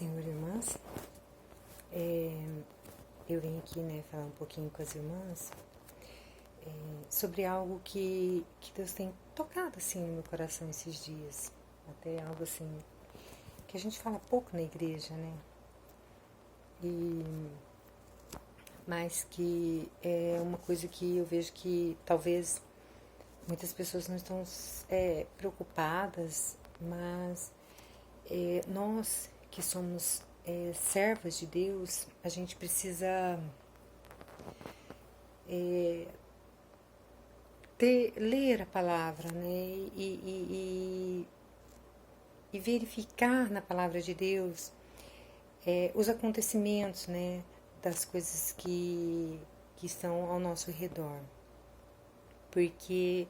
Senhor, irmãs. Eu vim aqui, falar um pouquinho com as irmãs sobre algo que Deus tem tocado, assim, no meu coração esses dias. Até algo, assim, que a gente fala pouco na igreja, né? Mas que é uma coisa que eu vejo que talvez muitas pessoas não estão preocupadas, mas nós que somos servas de Deus, a gente precisa ler a palavra, né? E verificar na palavra de Deus os acontecimentos, né? Das coisas que estão ao nosso redor. Porque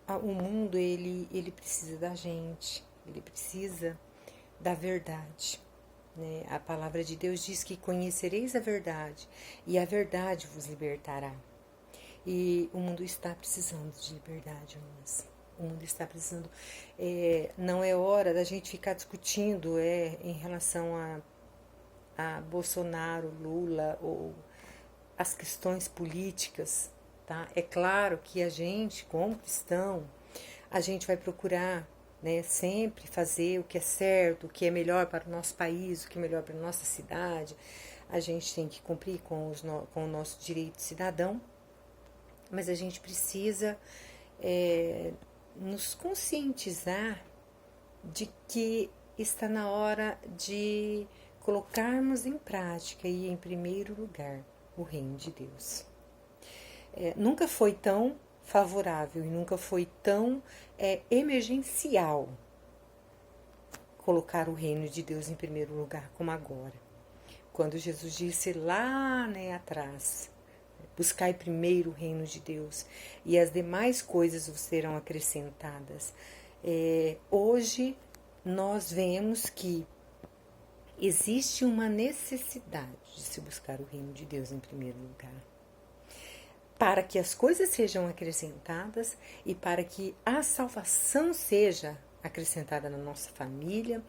o mundo, ele precisa da gente, ele precisa da verdade. Né? A palavra de Deus diz que conhecereis a verdade e a verdade vos libertará. E o mundo está precisando de liberdade, irmãs. O mundo está precisando. Não é hora da gente ficar discutindo em relação a Bolsonaro, Lula ou as questões políticas. Tá? É claro que a gente, como cristão, a gente vai procurar, né, sempre fazer o que é certo, o que é melhor para o nosso país, o que é melhor para a nossa cidade. A gente tem que cumprir com o nosso direito de cidadão, mas a gente precisa nos conscientizar de que está na hora de colocarmos em prática e em primeiro lugar o reino de Deus. Nunca foi tão favorável e nunca foi tão emergencial colocar o reino de Deus em primeiro lugar como agora. Quando Jesus disse lá, atrás, buscai primeiro o reino de Deus e as demais coisas vos serão acrescentadas. Hoje nós vemos que existe uma necessidade de se buscar o reino de Deus em primeiro lugar, para que as coisas sejam acrescentadas e para que a salvação seja acrescentada na nossa família,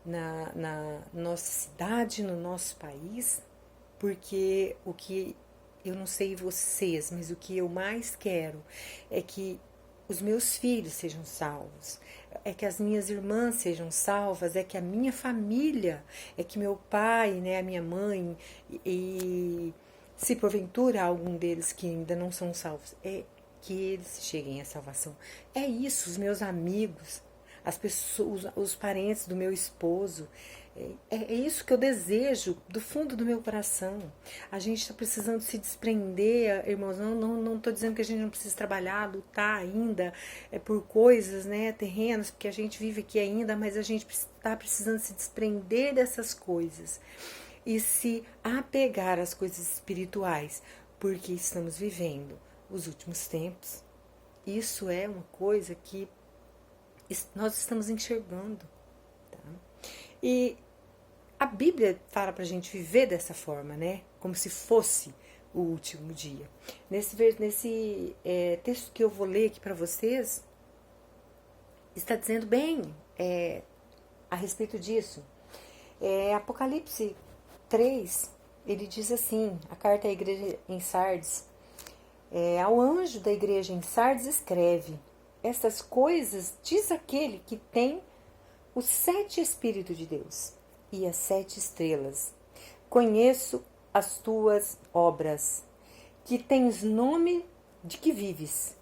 na nossa cidade, no nosso país, porque o que eu não sei vocês, mas o que eu mais quero é que os meus filhos sejam salvos, é que as minhas irmãs sejam salvas, é que a minha família, é que meu pai, a minha mãe e se porventura algum deles que ainda não são salvos, é que eles cheguem à salvação. É isso, os meus amigos, as pessoas, os parentes do meu esposo, é isso que eu desejo do fundo do meu coração. A gente está precisando se desprender, irmãos. Não estou dizendo que a gente não precisa trabalhar, lutar ainda por coisas, terrenas, porque a gente vive aqui ainda, mas a gente está precisando se desprender dessas coisas e se apegar às coisas espirituais, porque estamos vivendo os últimos tempos. Isso é uma coisa que nós estamos enxergando. Tá? E a Bíblia fala para a gente viver dessa forma, como se fosse o último dia. Nesse texto que eu vou ler aqui para vocês, está dizendo bem a respeito disso. Apocalipse 3, ele diz assim, a carta à igreja em Sardes, ao anjo da igreja em Sardes escreve: essas coisas diz aquele que tem os 7 Espíritos de Deus e as 7 estrelas. Conheço as tuas obras, que tens nome de que vives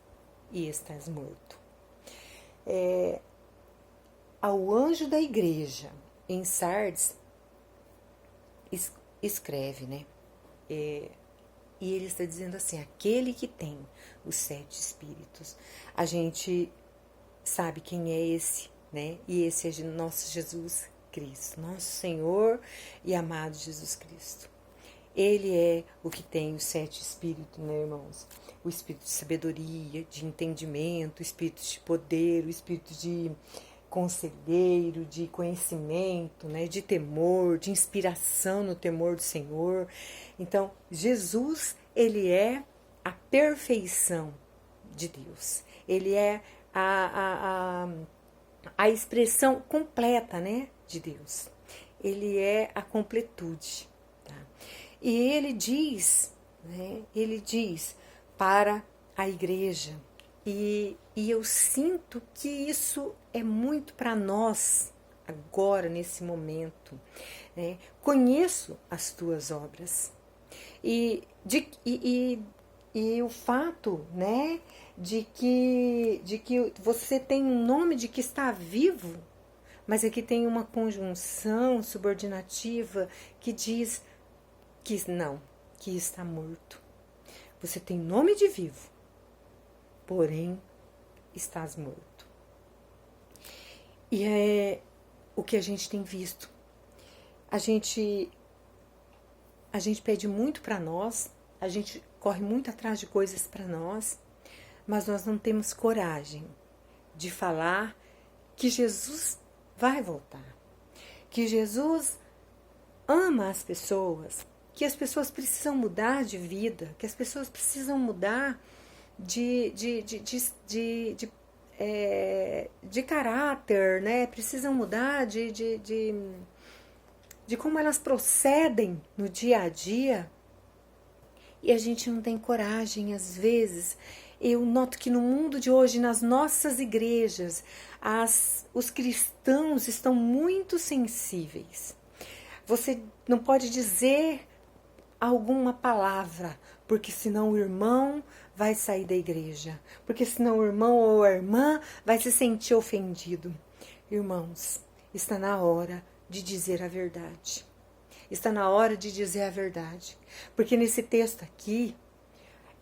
e estás morto. Ao anjo da igreja em Sardes escreve, e ele está dizendo assim, aquele que tem os 7 Espíritos. A gente sabe quem é esse, e esse é nosso Jesus Cristo, nosso Senhor e amado Jesus Cristo. Ele é o que tem os 7 Espíritos, irmãos? O Espírito de sabedoria, de entendimento, o Espírito de poder, o Espírito de conselheiro, de conhecimento, de temor, de inspiração no temor do Senhor. Então, Jesus, ele é a perfeição de Deus. Ele é a expressão completa, né, de Deus. Ele é a completude. Tá? E ele diz, né, ele diz para a igreja, e eu sinto que isso é muito para nós agora, nesse momento. Né? Conheço as tuas obras. E o fato, né, de que você tem um nome de que está vivo, mas aqui tem uma conjunção subordinativa que diz que não, que está morto. Você tem nome de vivo, porém estás morto. E é o que a gente tem visto. A gente pede muito para nós, a gente corre muito atrás de coisas para nós, mas nós não temos coragem de falar que Jesus vai voltar, que Jesus ama as pessoas, que as pessoas precisam mudar de vida, que as pessoas precisam mudar de caráter, né? Precisam mudar de como elas procedem no dia a dia, e a gente não tem coragem, às vezes. Eu noto que no mundo de hoje, nas nossas igrejas, os cristãos estão muito sensíveis. Você não pode dizer alguma palavra, porque senão o irmão vai sair da igreja, porque senão o irmão ou a irmã vai se sentir ofendido. Irmãos, está na hora de dizer a verdade. Está na hora de dizer a verdade. Porque nesse texto aqui,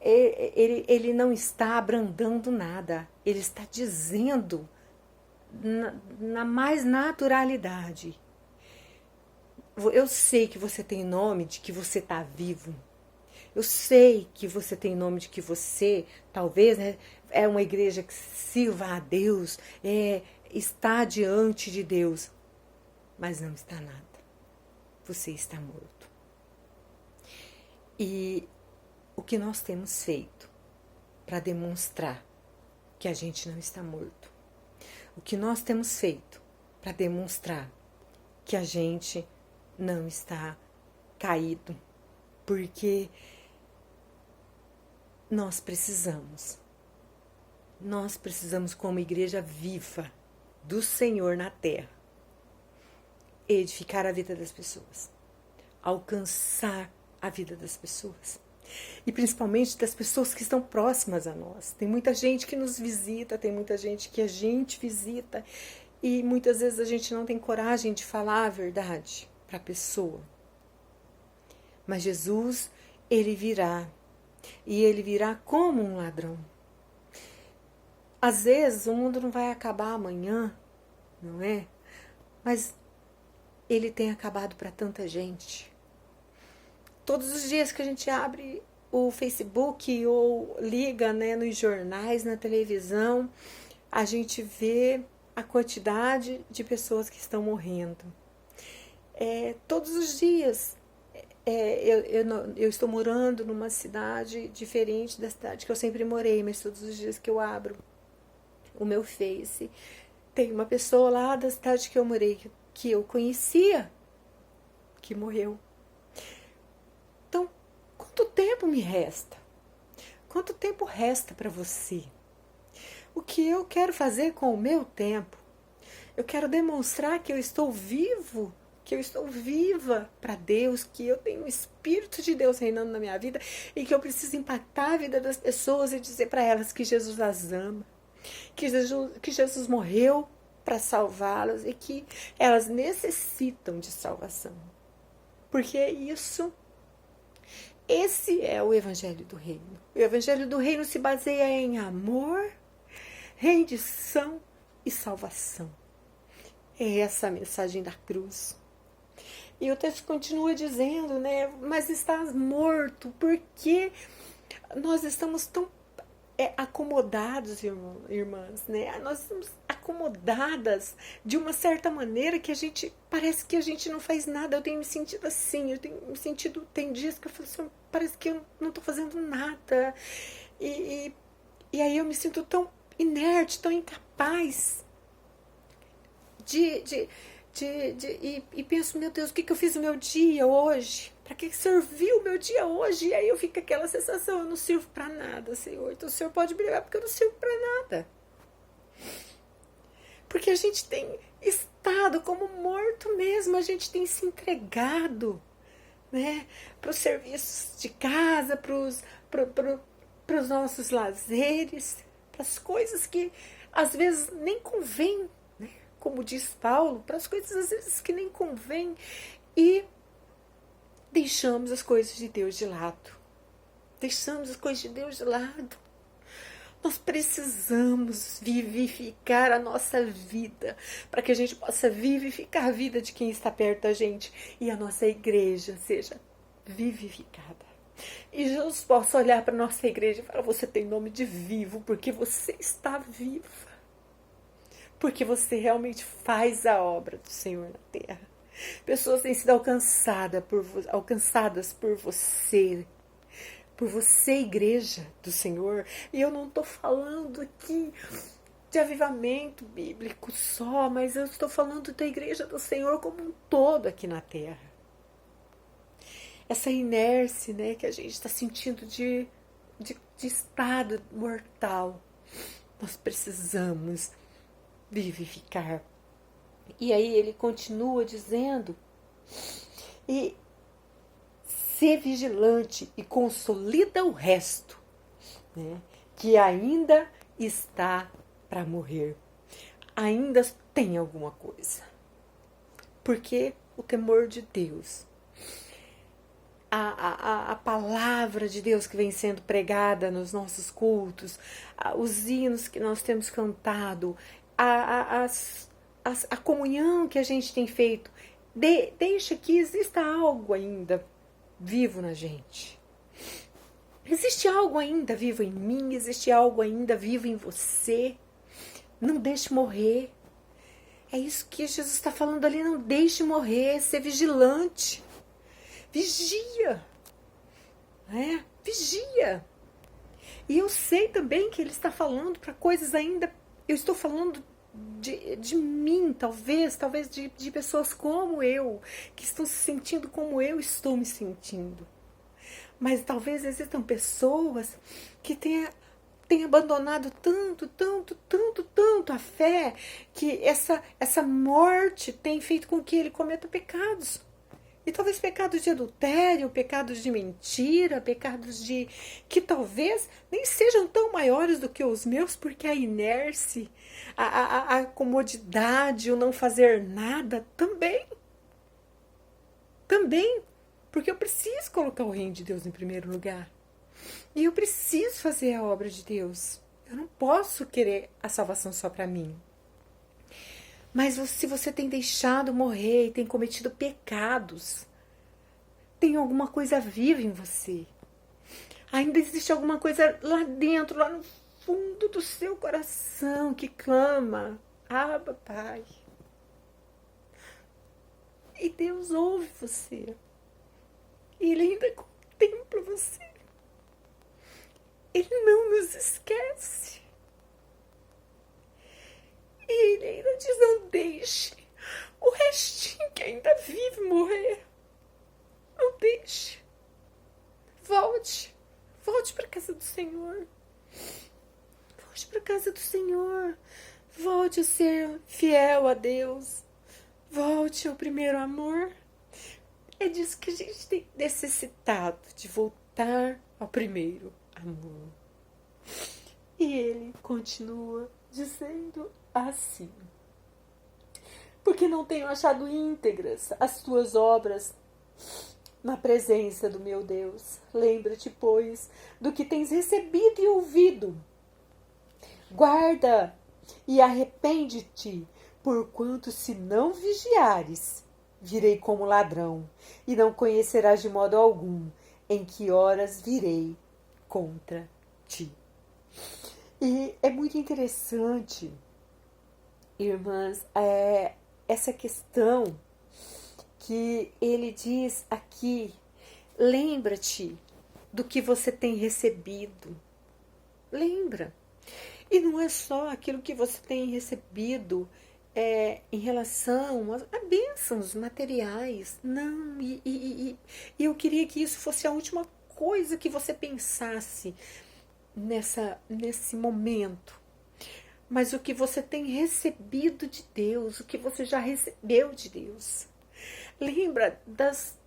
ele não está abrandando nada. Ele está dizendo na mais naturalidade. Eu sei que você tem nome de que você está vivo. Eu sei que você tem nome de que você, talvez, né, é uma igreja que sirva a Deus, está diante de Deus. Mas não está nada. Você está morto. E o que nós temos feito para demonstrar que a gente não está morto? O que nós temos feito para demonstrar que a gente não está caído? Porque nós precisamos como igreja viva do Senhor na terra, edificar a vida das pessoas, alcançar a vida das pessoas, e principalmente das pessoas que estão próximas a nós. Tem muita gente que nos visita, tem muita gente que a gente visita, e muitas vezes a gente não tem coragem de falar a verdade para a pessoa. Mas Jesus, ele virá, e ele virá como um ladrão. Às vezes o mundo não vai acabar amanhã, não é? Mas ele tem acabado para tanta gente. Todos os dias que a gente abre o Facebook ou liga, né, nos jornais, na televisão, a gente vê a quantidade de pessoas que estão morrendo. Todos os dias. Eu estou morando numa cidade diferente da cidade que eu sempre morei, mas todos os dias que eu abro o meu Face, tem uma pessoa lá da cidade que eu morei, que eu conhecia, que morreu. Então, quanto tempo me resta? Quanto tempo resta para você? O que eu quero fazer com o meu tempo? Eu quero demonstrar que eu estou vivo, que eu estou viva para Deus, que eu tenho o Espírito de Deus reinando na minha vida e que eu preciso impactar a vida das pessoas e dizer para elas que Jesus as ama, que Jesus morreu para salvá-las e que elas necessitam de salvação. Porque esse é o Evangelho do Reino. O Evangelho do Reino se baseia em amor, rendição e salvação. É essa a mensagem da cruz. E o texto continua dizendo, né? Mas estás morto, porque nós estamos tão acomodados, irmãs, né? Nós estamos acomodadas de uma certa maneira que parece que a gente não faz nada. Eu tenho me sentido assim, tem dias que eu falo assim, parece que eu não estou fazendo nada. E aí eu me sinto tão inerte, tão incapaz. e penso, meu Deus, o que eu fiz no meu dia hoje? Para que serviu o meu dia hoje? E aí eu fico aquela sensação, eu não sirvo para nada, Senhor. Então o Senhor pode brigar porque eu não sirvo para nada. Porque a gente tem estado como morto mesmo, a gente tem se entregado, né, para os serviços de casa, para os nossos lazeres, para as coisas que às vezes nem convém, né, como diz Paulo, para as coisas às vezes que nem convém, e deixamos as coisas de Deus de lado. Deixamos as coisas de Deus de lado. Nós precisamos vivificar a nossa vida, para que a gente possa vivificar a vida de quem está perto da gente e a nossa igreja seja vivificada. E Jesus possa olhar para a nossa igreja e falar, você tem nome de vivo, porque você está viva. Porque você realmente faz a obra do Senhor na terra. Pessoas têm sido alcançadas por você, igreja do Senhor. E eu não estou falando aqui de avivamento bíblico só, mas eu estou falando da igreja do Senhor como um todo aqui na terra. Essa inércia, né, que a gente está sentindo de estado mortal, nós precisamos vivificar. E aí ele continua dizendo, e ser vigilante e consolida o resto, né, que ainda está para morrer. Ainda tem alguma coisa. Porque o temor de Deus, a palavra de Deus que vem sendo pregada nos nossos cultos, os hinos que nós temos cantado, a comunhão que a gente tem feito, deixa que exista algo ainda vivo na gente. Existe algo ainda vivo em mim, existe algo ainda vivo em você. Não deixe morrer. É isso que Jesus está falando ali, não deixe morrer, ser vigilante. Vigia. Né? Vigia. E eu sei também que ele está falando para coisas ainda, eu estou falando de mim, talvez de pessoas como eu, que estão se sentindo como eu estou me sentindo. Mas talvez existam pessoas que tenham abandonado tanto a fé, que essa morte tem feito com que ele cometa pecados. E talvez pecados de adultério, pecados de mentira, pecados que talvez nem sejam tão maiores do que os meus, porque a inércia, a comodidade, o não fazer nada, também, porque eu preciso colocar o reino de Deus em primeiro lugar. E eu preciso fazer a obra de Deus. Eu não posso querer a salvação só para mim. Mas se você tem deixado morrer e tem cometido pecados, tem alguma coisa viva em você. Ainda existe alguma coisa lá dentro, lá no fundo do seu coração que clama, Abba, Pai. E Deus ouve você. E Ele ainda contempla você. Ele não nos esquece. E Ele ainda diz, não deixe o restinho que ainda vive morrer. Não deixe. Volte para a casa do Senhor. Volte para a casa do Senhor. Volte a ser fiel a Deus. Volte ao primeiro amor. É disso que a gente tem necessitado, de voltar ao primeiro amor. E ele continua dizendo assim: porque não tenho achado íntegras as tuas obras na presença do meu Deus. Lembra-te, pois, do que tens recebido e ouvido. Guarda e arrepende-te, porquanto se não vigiares, virei como ladrão, e não conhecerás de modo algum em que horas virei contra ti. E é muito interessante, irmãs, essa questão que ele diz aqui: lembra-te do que você tem recebido. Lembra. E não é só aquilo que você tem recebido em relação a bênçãos materiais. Não, e eu queria que isso fosse a última coisa que você pensasse nesse momento. Mas o que você tem recebido de Deus, o que você já recebeu de Deus. Lembra das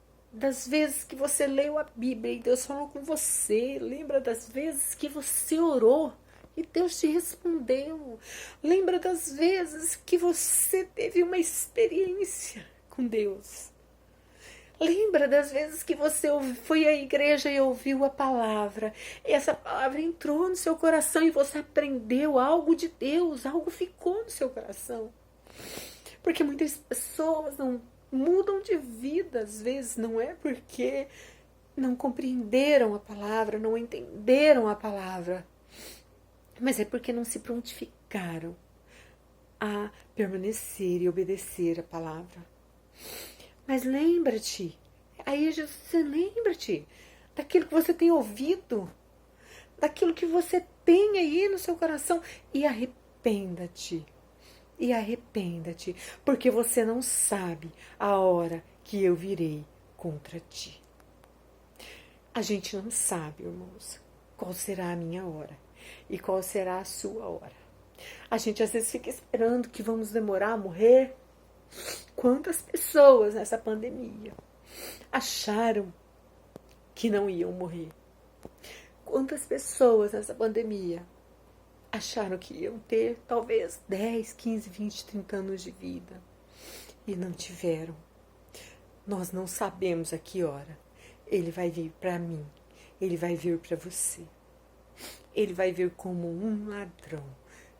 vezes que você leu a Bíblia e Deus falou com você. Lembra das vezes que você orou e Deus te respondeu. Lembra das vezes que você teve uma experiência com Deus. Lembra das vezes que você foi à igreja e ouviu a palavra. E essa palavra entrou no seu coração e você aprendeu algo de Deus. Algo ficou no seu coração. Porque muitas pessoas não mudam de vida, às vezes, não é porque não compreenderam a palavra, não entenderam a palavra, mas é porque não se prontificaram a permanecer e obedecer a palavra. Mas lembra-te, aí Jesus, lembra-te daquilo que você tem ouvido, daquilo que você tem aí no seu coração, e arrependa-te. E arrependa-te, porque você não sabe a hora que eu virei contra ti. A gente não sabe, irmãos, qual será a minha hora e qual será a sua hora. A gente às vezes fica esperando que vamos demorar a morrer. Quantas pessoas nessa pandemia acharam que não iam morrer? Quantas pessoas nessa pandemia acharam que iam ter talvez 10, 15, 20, 30 anos de vida e não tiveram? Nós não sabemos a que hora ele vai vir para mim, ele vai vir para você, ele vai vir como um ladrão.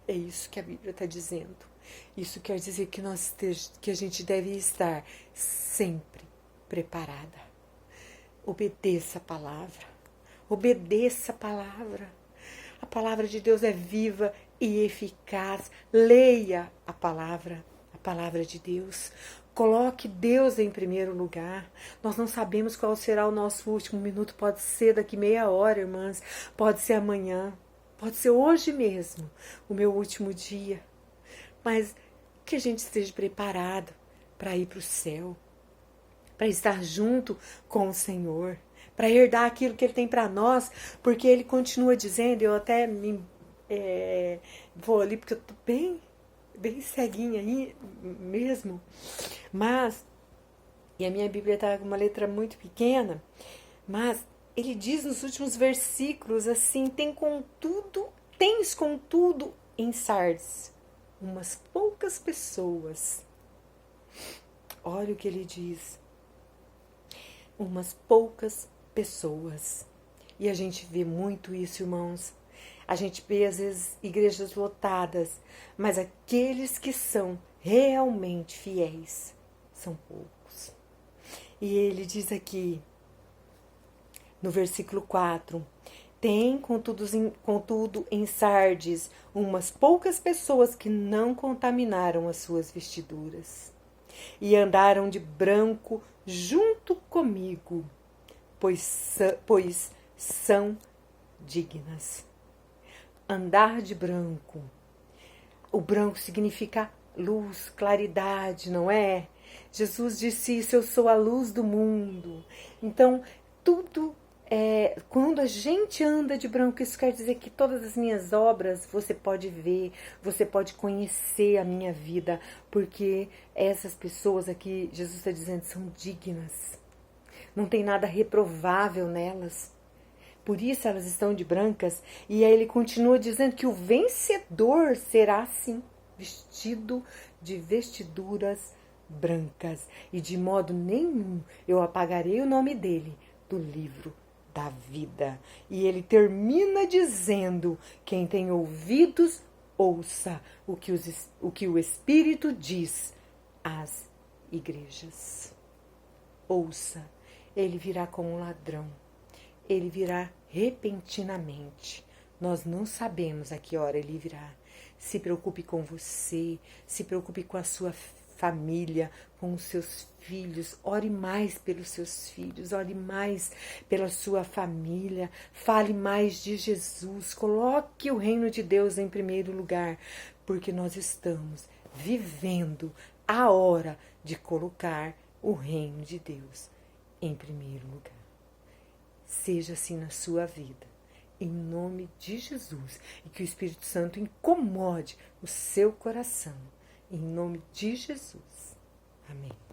É isso que a Bíblia está dizendo. Isso quer dizer que a gente deve estar sempre preparada. Obedeça a palavra, obedeça a palavra. A palavra de Deus é viva e eficaz. Leia a palavra de Deus. Coloque Deus em primeiro lugar. Nós não sabemos qual será o nosso último minuto. Pode ser daqui meia hora, irmãs. Pode ser amanhã. Pode ser hoje mesmo, o meu último dia. Mas que a gente esteja preparado para ir para o céu. Para estar junto com o Senhor. Para herdar aquilo que Ele tem para nós, porque Ele continua dizendo, eu até vou ali porque eu estou bem ceguinha aí mesmo, mas, e a minha Bíblia está com uma letra muito pequena, mas Ele diz nos últimos versículos assim, tens contudo em Sardes umas poucas pessoas. Olha o que Ele diz, umas poucas pessoas. E a gente vê muito isso, irmãos. A gente vê, às vezes, igrejas lotadas, mas aqueles que são realmente fiéis são poucos. E ele diz aqui, no versículo 4, tem, contudo, em Sardes, umas poucas pessoas que não contaminaram as suas vestiduras e andaram de branco junto comigo, pois são dignas. Andar de branco. O branco significa luz, claridade, não é? Jesus disse isso, eu sou a luz do mundo. Então, quando a gente anda de branco, isso quer dizer que todas as minhas obras você pode ver, você pode conhecer a minha vida, porque essas pessoas aqui, Jesus está dizendo, são dignas. Não tem nada reprovável nelas. Por isso elas estão de brancas. E aí ele continua dizendo que o vencedor será assim, vestido de vestiduras brancas. E de modo nenhum eu apagarei o nome dele do livro da vida. E ele termina dizendo, quem tem ouvidos, ouça o que o Espírito diz às igrejas. Ouça, ele virá como um ladrão. Ele virá repentinamente. Nós não sabemos a que hora ele virá. Se preocupe com você, se preocupe com a sua família, com os seus filhos. Ore mais pelos seus filhos, ore mais pela sua família. Fale mais de Jesus. Coloque o reino de Deus em primeiro lugar, porque nós estamos vivendo a hora de colocar o reino de Deus em primeiro lugar. Seja assim na sua vida, em nome de Jesus, e que o Espírito Santo incomode o seu coração, em nome de Jesus. Amém.